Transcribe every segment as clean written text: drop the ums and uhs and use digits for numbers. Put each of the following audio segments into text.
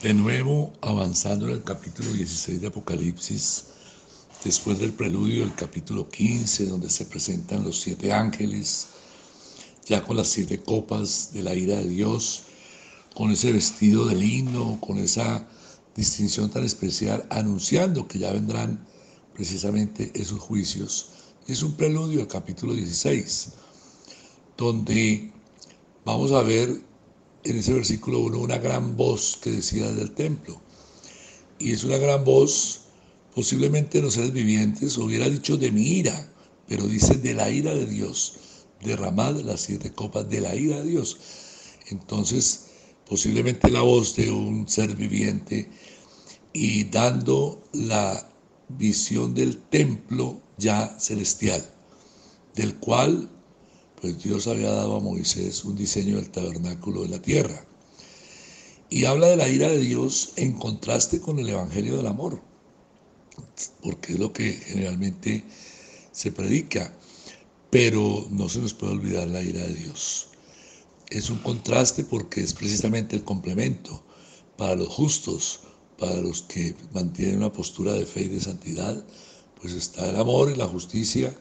De nuevo, avanzando en el capítulo 16 de Apocalipsis, después del preludio del capítulo 15, donde se presentan los 7 ángeles, ya con las 7 copas de la ira de Dios, con ese vestido de lino, con esa distinción tan especial, anunciando que ya vendrán precisamente esos juicios. Es un preludio al capítulo 16, donde vamos a ver en ese versículo 1 una gran voz que decía desde el templo. Y es una gran voz, posiblemente los seres vivientes hubiera dicho de mi ira, pero dice de la ira de Dios, derramad las 7 copas de la ira de Dios. Entonces, posiblemente la voz de un ser viviente y dando la visión del templo ya celestial, del cual pues Dios había dado a Moisés un diseño del tabernáculo de la tierra. Y habla de la ira de Dios en contraste con el evangelio del amor, porque es lo que generalmente se predica, pero no se nos puede olvidar la ira de Dios. Es un contraste porque es precisamente el complemento para los justos, para los que mantienen una postura de fe y de santidad, pues está el amor y la justicia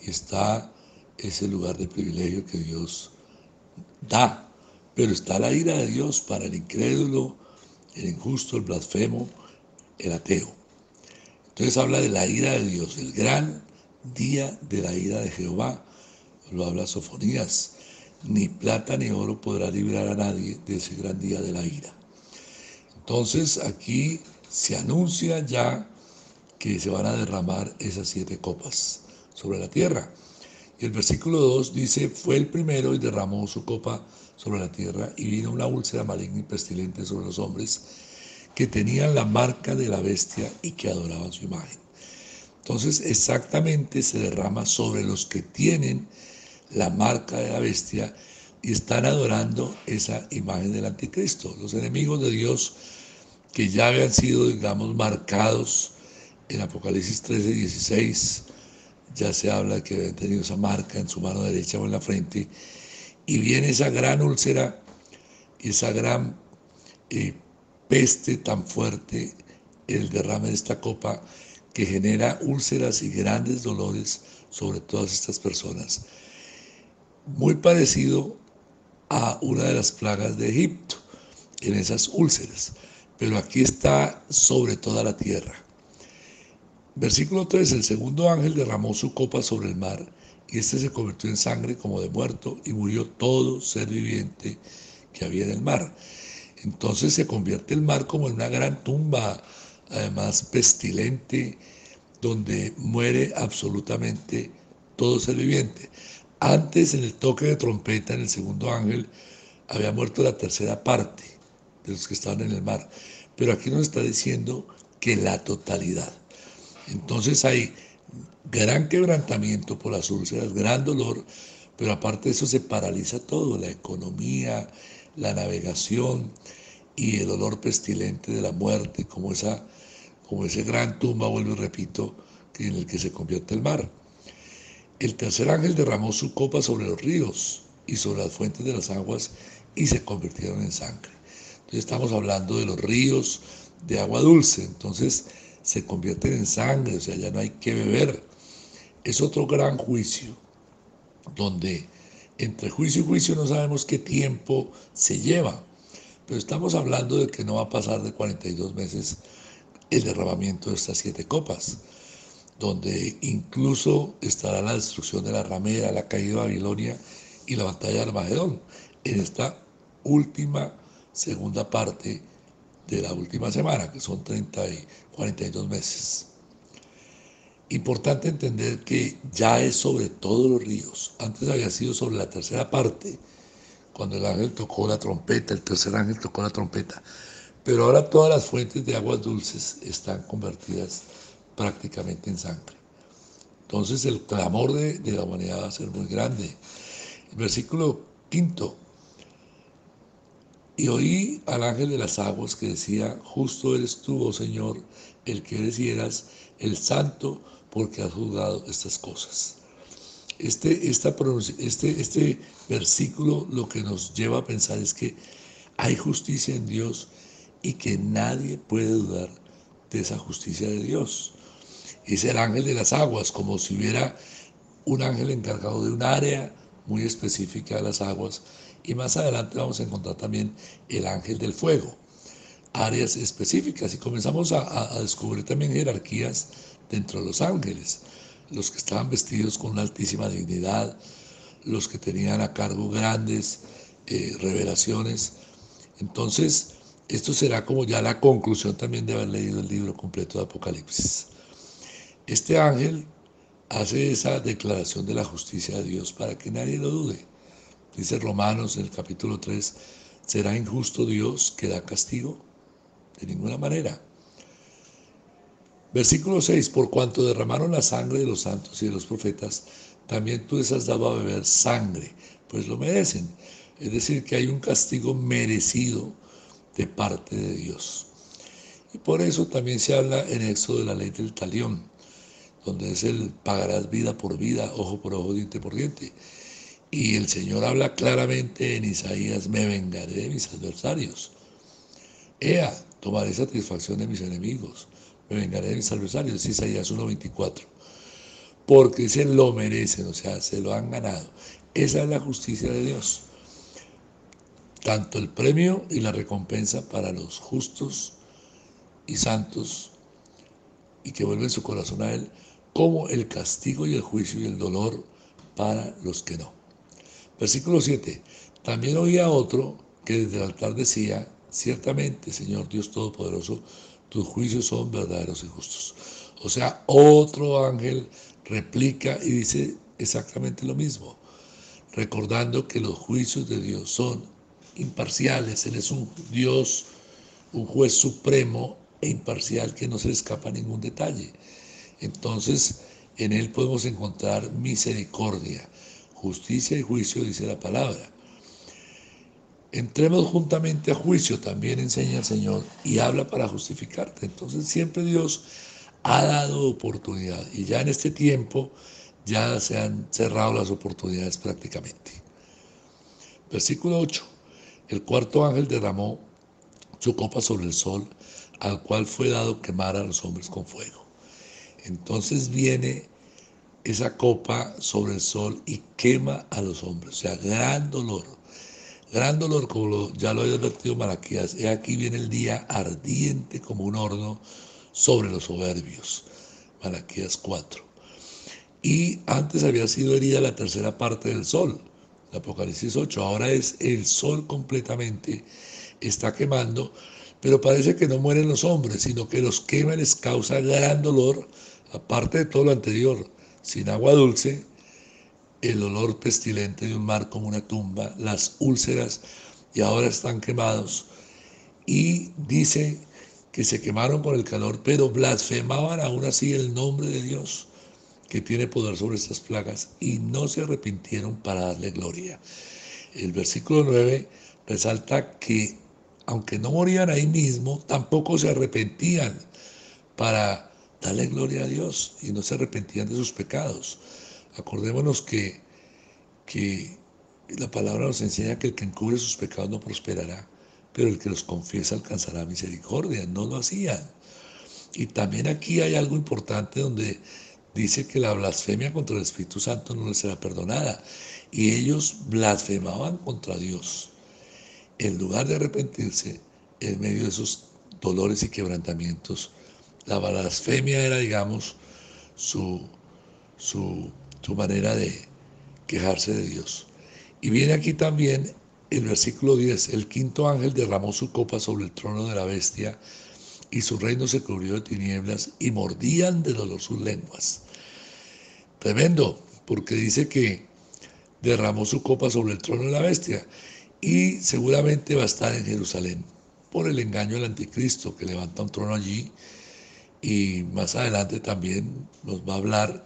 y está ese lugar de privilegio que Dios da, pero está la ira de Dios para el incrédulo, el injusto, el blasfemo, el ateo. Entonces habla de la ira de Dios, el gran día de la ira de Jehová, lo habla Sofonías. Ni plata ni oro podrá librar a nadie de ese gran día de la ira. Entonces aquí se anuncia ya que se van a derramar esas 7 copas sobre la tierra. Y el versículo 2 dice, fue el primero y derramó su copa sobre la tierra y vino una úlcera maligna y pestilente sobre los hombres que tenían la marca de la bestia y que adoraban su imagen. Entonces exactamente se derrama sobre los que tienen la marca de la bestia y están adorando esa imagen del anticristo. Los enemigos de Dios que ya habían sido, digamos, marcados en Apocalipsis 13:16, ya se habla de que habían tenido esa marca en su mano derecha o en la frente, y viene esa gran úlcera y esa gran eh, peste tan fuerte, el derrame de esta copa, que genera úlceras y grandes dolores sobre todas estas personas. Muy parecido a una de las plagas de Egipto, en esas úlceras, pero aquí está sobre toda la tierra. Versículo 3, el segundo ángel derramó su copa sobre el mar, y éste se convirtió en sangre como de muerto, y murió todo ser viviente que había en el mar. Entonces se convierte el mar como en una gran tumba, además pestilente, donde muere absolutamente todo ser viviente. Antes, en el toque de trompeta, en el segundo ángel, había muerto la tercera parte de los que estaban en el mar. Pero aquí nos está diciendo que la totalidad. Entonces hay gran quebrantamiento por las úlceras, gran dolor, pero aparte de eso se paraliza todo, la economía, la navegación y el olor pestilente de la muerte, como ese gran tumba, vuelvo y repito, en el que se convierte el mar. El tercer ángel derramó su copa sobre los ríos y sobre las fuentes de las aguas y se convirtieron en sangre. Entonces estamos hablando de los ríos de agua dulce, entonces se convierten en sangre, o sea, ya no hay que beber. Es otro gran juicio, donde entre juicio y juicio no sabemos qué tiempo se lleva, pero estamos hablando de que no va a pasar de 42 meses el derramamiento de estas 7 copas, donde incluso estará la destrucción de la ramera, la caída de Babilonia y la batalla de Armagedón, en esta última segunda parte de la última semana, que son 30 y 42 meses. Importante entender que ya es sobre todos los ríos. Antes había sido sobre la tercera parte, cuando el ángel tocó la trompeta, el tercer ángel tocó la trompeta. Pero ahora todas las fuentes de aguas dulces están convertidas prácticamente en sangre. Entonces el clamor de la humanidad va a ser muy grande. El versículo 5, y oí al ángel de las aguas que decía, justo eres tú, oh Señor, el que eres y eras el santo, porque has juzgado estas cosas. Este versículo lo que nos lleva a pensar es que hay justicia en Dios y que nadie puede dudar de esa justicia de Dios. Es el ángel de las aguas, como si hubiera un ángel encargado de un área muy específica de las aguas. Y más adelante vamos a encontrar también el ángel del fuego, áreas específicas. Y comenzamos a descubrir también jerarquías dentro de los ángeles. Los que estaban vestidos con una altísima dignidad, los que tenían a cargo grandes revelaciones. Entonces, esto será como ya la conclusión también de haber leído el libro completo de Apocalipsis. Este ángel hace esa declaración de la justicia de Dios para que nadie lo dude. Dice Romanos en el capítulo 3, ¿será injusto Dios que da castigo? De ninguna manera. Versículo 6, por cuanto derramaron la sangre de los santos y de los profetas, también tú les has dado a beber sangre, pues lo merecen. Es decir, que hay un castigo merecido de parte de Dios. Y por eso también se habla en Éxodo de la ley del talión, donde es el pagarás vida por vida, ojo por ojo, diente por diente. Y el Señor habla claramente en Isaías, me vengaré de mis adversarios. Ea, tomaré satisfacción de mis enemigos, me vengaré de mis adversarios, es Isaías 1:24. Porque se lo merecen, o sea, se lo han ganado. Esa es la justicia de Dios. Tanto el premio y la recompensa para los justos y santos y que vuelven su corazón a Él, como el castigo y el juicio y el dolor para los que no. Versículo 7. También oía otro que desde el altar decía, ciertamente, Señor Dios Todopoderoso, tus juicios son verdaderos y justos. O sea, otro ángel replica y dice exactamente lo mismo, recordando que los juicios de Dios son imparciales. Él es un Dios, un juez supremo e imparcial que no se le escapa ningún detalle. Entonces, en Él podemos encontrar misericordia, justicia y juicio, dice la palabra. Entremos juntamente a juicio, también enseña el Señor, y habla para justificarte. Entonces, siempre Dios ha dado oportunidad, y ya en este tiempo ya se han cerrado las oportunidades prácticamente. Versículo 8. El cuarto ángel derramó su copa sobre el sol, al cual fue dado quemar a los hombres con fuego. Entonces viene esa copa sobre el sol y quema a los hombres. O sea, gran dolor, como ya lo había advertido Malaquías. He aquí viene el día ardiente como un horno sobre los soberbios. Malaquías 4. Y antes había sido herida la tercera parte del sol, Apocalipsis 8. Ahora es el sol completamente, está quemando, pero parece que no mueren los hombres, sino que los quema y les causa gran dolor, aparte de todo lo anterior, sin agua dulce, el olor pestilente de un mar como una tumba, las úlceras, y ahora están quemados. Y dice que se quemaron por el calor, pero blasfemaban aún así el nombre de Dios, que tiene poder sobre estas plagas, y no se arrepintieron para darle gloria. El versículo 9 resalta que, aunque no morían ahí mismo, tampoco se arrepentían para darle gloria a Dios, y no se arrepentían de sus pecados. Acordémonos que la palabra nos enseña que el que encubre sus pecados no prosperará, pero el que los confiesa alcanzará misericordia. No lo hacían. Y también aquí hay algo importante donde dice que la blasfemia contra el Espíritu Santo no les será perdonada. Y ellos blasfemaban contra Dios. En lugar de arrepentirse, en medio de esos dolores y quebrantamientos, la blasfemia era, digamos, su, su, su manera de quejarse de Dios. Y viene aquí también el versículo 10, el quinto ángel derramó su copa sobre el trono de la bestia y su reino se cubrió de tinieblas y mordían de dolor sus lenguas. Tremendo, porque dice que derramó su copa sobre el trono de la bestia y seguramente va a estar en Jerusalén por el engaño del anticristo que levanta un trono allí, y más adelante también nos va a hablar.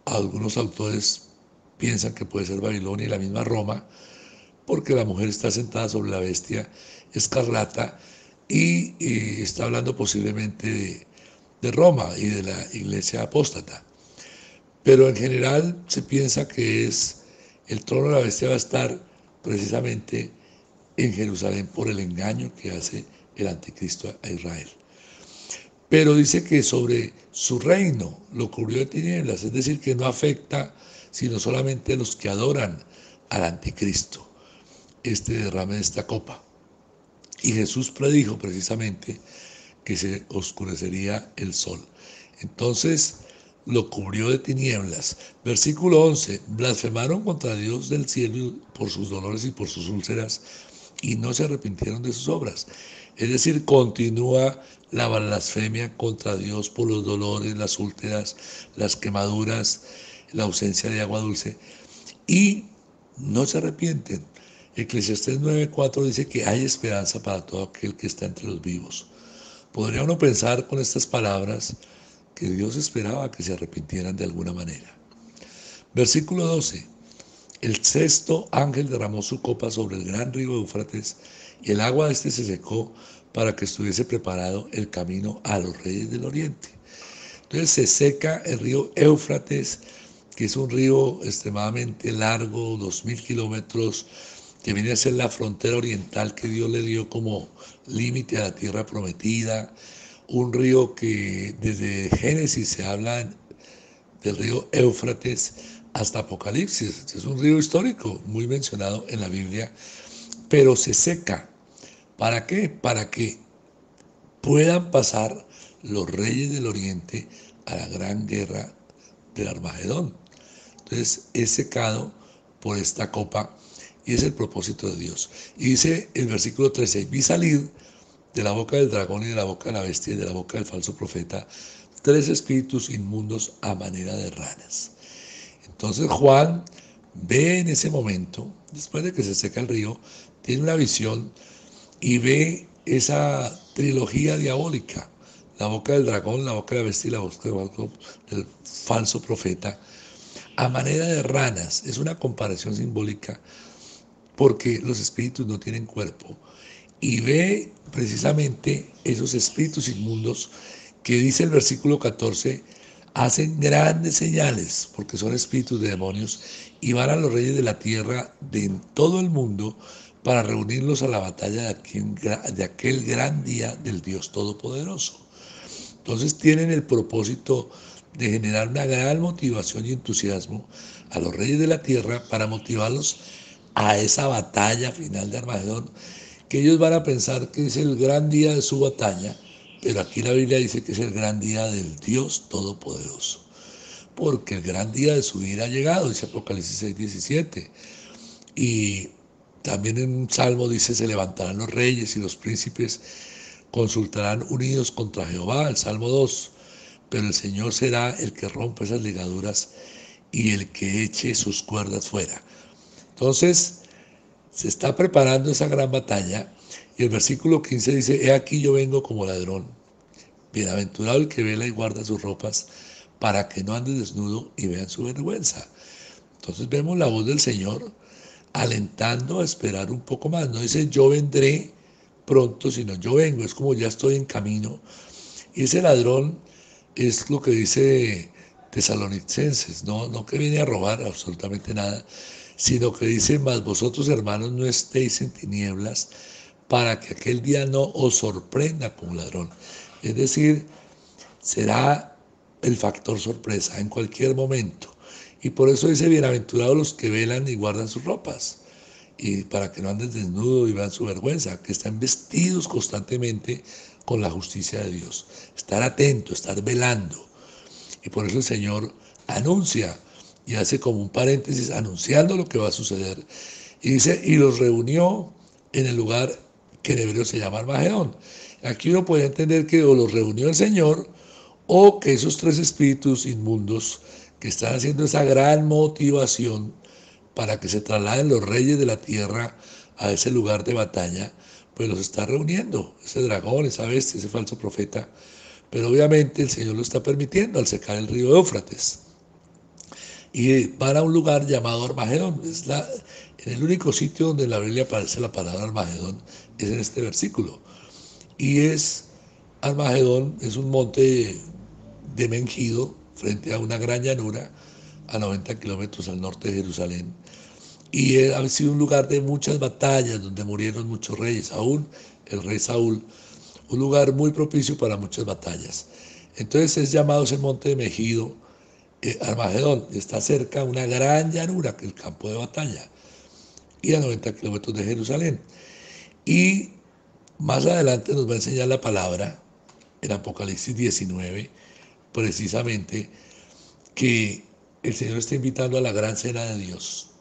Algunos autores piensan que puede ser Babilonia y la misma Roma, porque la mujer está sentada sobre la bestia escarlata y está hablando posiblemente de Roma y de la iglesia apóstata. Pero en general se piensa que es el trono de la bestia va a estar precisamente en Jerusalén por el engaño que hace el anticristo a Israel. Pero dice que sobre su reino lo cubrió de tinieblas, es decir, que no afecta sino solamente a los que adoran al anticristo, este derrame de esta copa. Y Jesús predijo precisamente que se oscurecería el sol. Entonces lo cubrió de tinieblas. Versículo 11, blasfemaron contra Dios del cielo por sus dolores y por sus úlceras, y no se arrepintieron de sus obras. Es decir, continúa la blasfemia contra Dios por los dolores, las úlceras, las quemaduras, la ausencia de agua dulce, y no se arrepienten. Eclesiastés 9:4 dice que hay esperanza para todo aquel que está entre los vivos. Podría uno pensar con estas palabras que Dios esperaba que se arrepintieran de alguna manera. Versículo 12. El sexto ángel derramó su copa sobre el gran río Éufrates, y el agua de este se secó para que estuviese preparado el camino a los reyes del oriente. Entonces se seca el río Éufrates, que es un río extremadamente largo, 2000 kilómetros, que viene a ser la frontera oriental que Dios le dio como límite a la tierra prometida. Un río que desde Génesis se habla del río Éufrates hasta Apocalipsis. Es un río histórico, muy mencionado en la Biblia, pero se seca. ¿Para qué? Para que puedan pasar los reyes del oriente a la gran guerra del Armagedón. Entonces es secado por esta copa y es el propósito de Dios. Y dice el versículo 13, vi salir de la boca del dragón y de la boca de la bestia y de la boca del falso profeta 3 espíritus inmundos a manera de ranas. Entonces Juan ve en ese momento, después de que se seca el río, tiene una visión y ve esa trilogía diabólica, la boca del dragón, la boca de la bestia y la boca del falso profeta, a manera de ranas. Es una comparación simbólica porque los espíritus no tienen cuerpo. Y ve precisamente esos espíritus inmundos que dice el versículo 14, hacen grandes señales, porque son espíritus de demonios, y van a los reyes de la tierra de todo el mundo para reunirlos a la batalla de aquel gran día del Dios Todopoderoso. Entonces tienen el propósito de generar una gran motivación y entusiasmo a los reyes de la tierra para motivarlos a esa batalla final de Armagedón, que ellos van a pensar que es el gran día de su batalla, pero aquí la Biblia dice que es el gran día del Dios Todopoderoso, porque el gran día de su ira ha llegado, dice Apocalipsis 6:17, y también en un salmo dice, se levantarán los reyes y los príncipes consultarán unidos contra Jehová, el Salmo 2, pero el Señor será el que rompa esas ligaduras y el que eche sus cuerdas fuera. Entonces, se está preparando esa gran batalla y el versículo 15 dice, he aquí yo vengo como ladrón, bienaventurado el que vela y guarda sus ropas, para que no ande desnudo y vean su vergüenza. Entonces vemos la voz del Señor alentando a esperar un poco más. No dice yo vendré pronto, sino yo vengo, es como ya estoy en camino. Y ese ladrón es lo que dice Tesalonicenses, no que viene a robar absolutamente nada, sino que dice, mas vosotros hermanos no estéis en tinieblas, para que aquel día no os sorprenda como ladrón. Es decir, será el factor sorpresa en cualquier momento. Y por eso dice, bienaventurados los que velan y guardan sus ropas, y para que no anden desnudos y vean su vergüenza, que están vestidos constantemente con la justicia de Dios. Estar atento, estar velando. Y por eso el Señor anuncia y hace como un paréntesis anunciando lo que va a suceder. Y dice, y los reunió en el lugar que en hebreo se llama Armagedón. Aquí uno puede entender que o los reunió el Señor o que esos 3 espíritus inmundos que están haciendo esa gran motivación para que se trasladen los reyes de la tierra a ese lugar de batalla, pues los está reuniendo, ese dragón, esa bestia, ese falso profeta. Pero obviamente el Señor lo está permitiendo al secar el río Éufrates. Y van a un lugar llamado Armagedón. En el único sitio donde en la Biblia aparece la palabra Armagedón es en este versículo. Y Armagedón es un monte de Mengido frente a una gran llanura a 90 kilómetros al norte de Jerusalén. y ha sido un lugar de muchas batallas donde murieron muchos reyes, aún el rey Saúl, un lugar muy propicio para muchas batallas. Entonces es llamado ese monte de Megido, Armagedón, está cerca de una gran llanura, que es el campo de batalla, y a 90 kilómetros de Jerusalén. Y más adelante nos va a enseñar la palabra, en Apocalipsis 19, precisamente, que el Señor está invitando a la gran cena de Dios,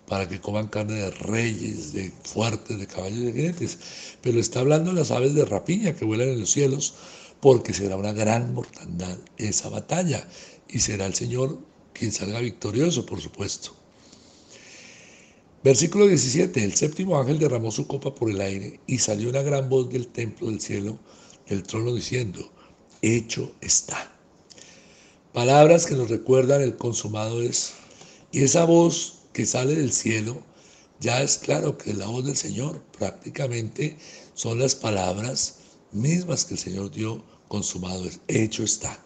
para que coman carne de reyes, de fuertes, de caballos y de jinetes. Pero está hablando de las aves de rapiña que vuelan en los cielos, porque será una gran mortandad esa batalla, y será el Señor quien salga victorioso, por supuesto. Versículo 17, el séptimo ángel derramó su copa por el aire, y salió una gran voz del templo del cielo, del trono, diciendo, hecho está. Palabras que nos recuerdan el consumado es, y esa voz que sale del cielo, ya es claro que es la voz del Señor, prácticamente son las palabras mismas que el Señor dio, consumado es, hecho está.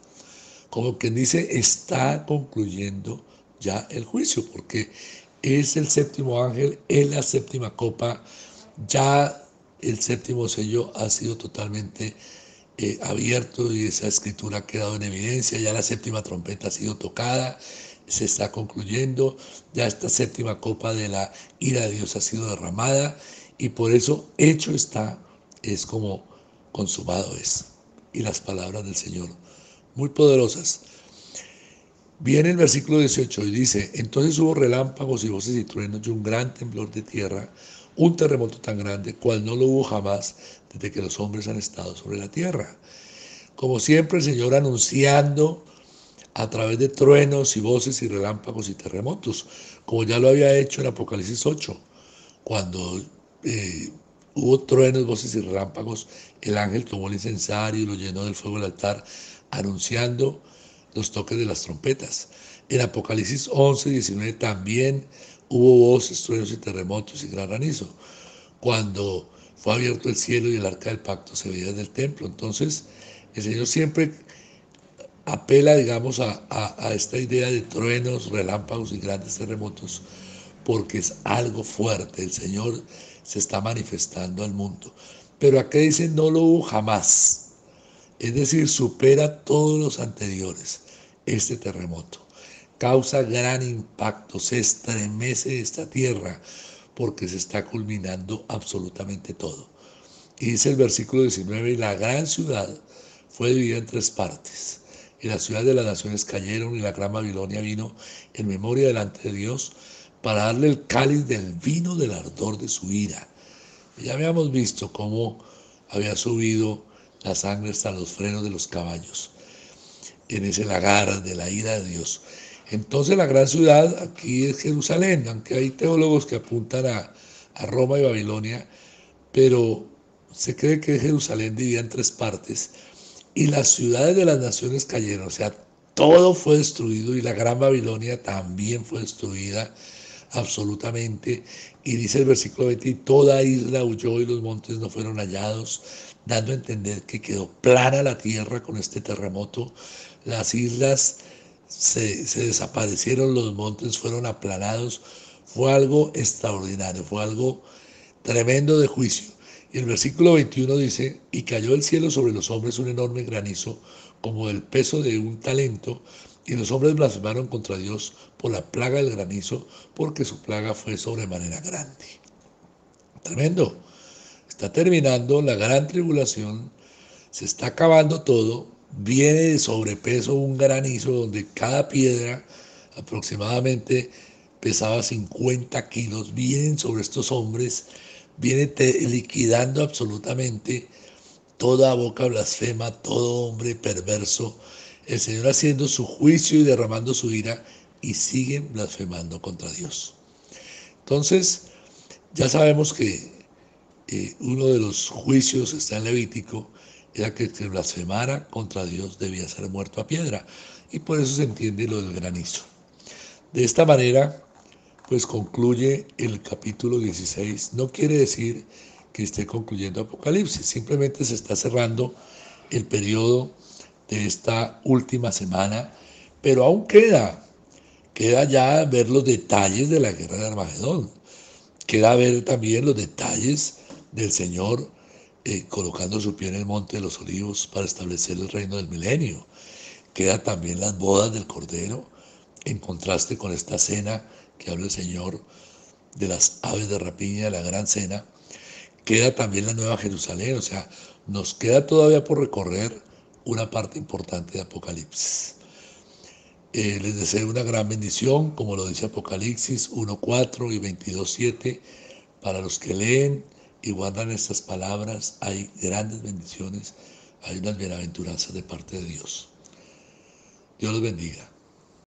Como quien dice, está concluyendo ya el juicio, porque es el séptimo ángel, es la séptima copa, ya el séptimo sello ha sido totalmente abierto y esa escritura ha quedado en evidencia, ya la séptima trompeta ha sido tocada, se está concluyendo, ya esta séptima copa de la ira de Dios ha sido derramada y por eso hecho está, es como consumado es. Y las palabras del Señor, muy poderosas. Viene el versículo 18 y dice, entonces hubo relámpagos y voces y truenos y un gran temblor de tierra, un terremoto tan grande, cual no lo hubo jamás desde que los hombres han estado sobre la tierra. Como siempre, el Señor anunciando a través de truenos y voces y relámpagos y terremotos, como ya lo había hecho en Apocalipsis 8, cuando hubo truenos, voces y relámpagos, el ángel tomó el incensario y lo llenó del fuego del altar, anunciando los toques de las trompetas. En Apocalipsis 11, 19 también hubo voces, truenos y terremotos y gran granizo, cuando fue abierto el cielo y el arca del pacto se veía desde el templo. Entonces, el Señor siempre apela, digamos, a esta idea de truenos, relámpagos y grandes terremotos, porque es algo fuerte. El Señor se está manifestando al mundo. Pero acá dice, no lo hubo jamás. Es decir, supera todos los anteriores este terremoto. Causa gran impacto, se estremece esta tierra porque se está culminando absolutamente todo. Y dice el versículo 19, la gran ciudad fue dividida en tres partes. Y las ciudades de las naciones cayeron y la gran Babilonia vino en memoria delante de Dios para darle el cáliz del vino del ardor de su ira. Ya habíamos visto cómo había subido la sangre hasta los frenos de los caballos en ese lagar de la ira de Dios. Entonces la gran ciudad aquí es Jerusalén, aunque hay teólogos que apuntan a Roma y Babilonia, pero se cree que Jerusalén dividida en tres partes y las ciudades de las naciones cayeron, o sea, todo fue destruido y la gran Babilonia también fue destruida absolutamente. Y dice el versículo 20, y toda isla huyó y los montes no fueron hallados, dando a entender que quedó plana la tierra con este terremoto. Las islas se desaparecieron, los montes fueron aplanados. Fue algo extraordinario, fue algo tremendo de juicio. Y el versículo 21 dice, y cayó del cielo sobre los hombres un enorme granizo, como del peso de un talento, y los hombres blasfemaron contra Dios por la plaga del granizo, porque su plaga fue sobremanera grande. Tremendo. Está terminando la gran tribulación, se está acabando todo, viene de sobrepeso un granizo donde cada piedra aproximadamente pesaba 50 kilos, vienen sobre estos hombres, viene liquidando absolutamente toda boca blasfema, todo hombre perverso, el Señor haciendo su juicio y derramando su ira y siguen blasfemando contra Dios. Entonces, ya sabemos que uno de los juicios está en Levítico, era que el que blasfemara contra Dios debía ser muerto a piedra, y por eso se entiende lo del granizo. De esta manera, pues concluye el capítulo 16. No quiere decir que esté concluyendo Apocalipsis, simplemente se está cerrando el periodo de esta última semana, pero aún Queda ya ver los detalles de la guerra de Armagedón. Queda ver también los detalles del Señor colocando su pie en el monte de los olivos para establecer el reino del milenio. Queda también las bodas del Cordero, en contraste con esta cena que habla el Señor de las aves de rapiña, de la gran cena. Queda también la Nueva Jerusalén, o sea, nos queda todavía por recorrer una parte importante de Apocalipsis. Les deseo una gran bendición, como lo dice Apocalipsis 1:4 y 22:7. Para los que leen y guardan estas palabras, hay grandes bendiciones, hay unas bienaventuranzas de parte de Dios. Dios los bendiga.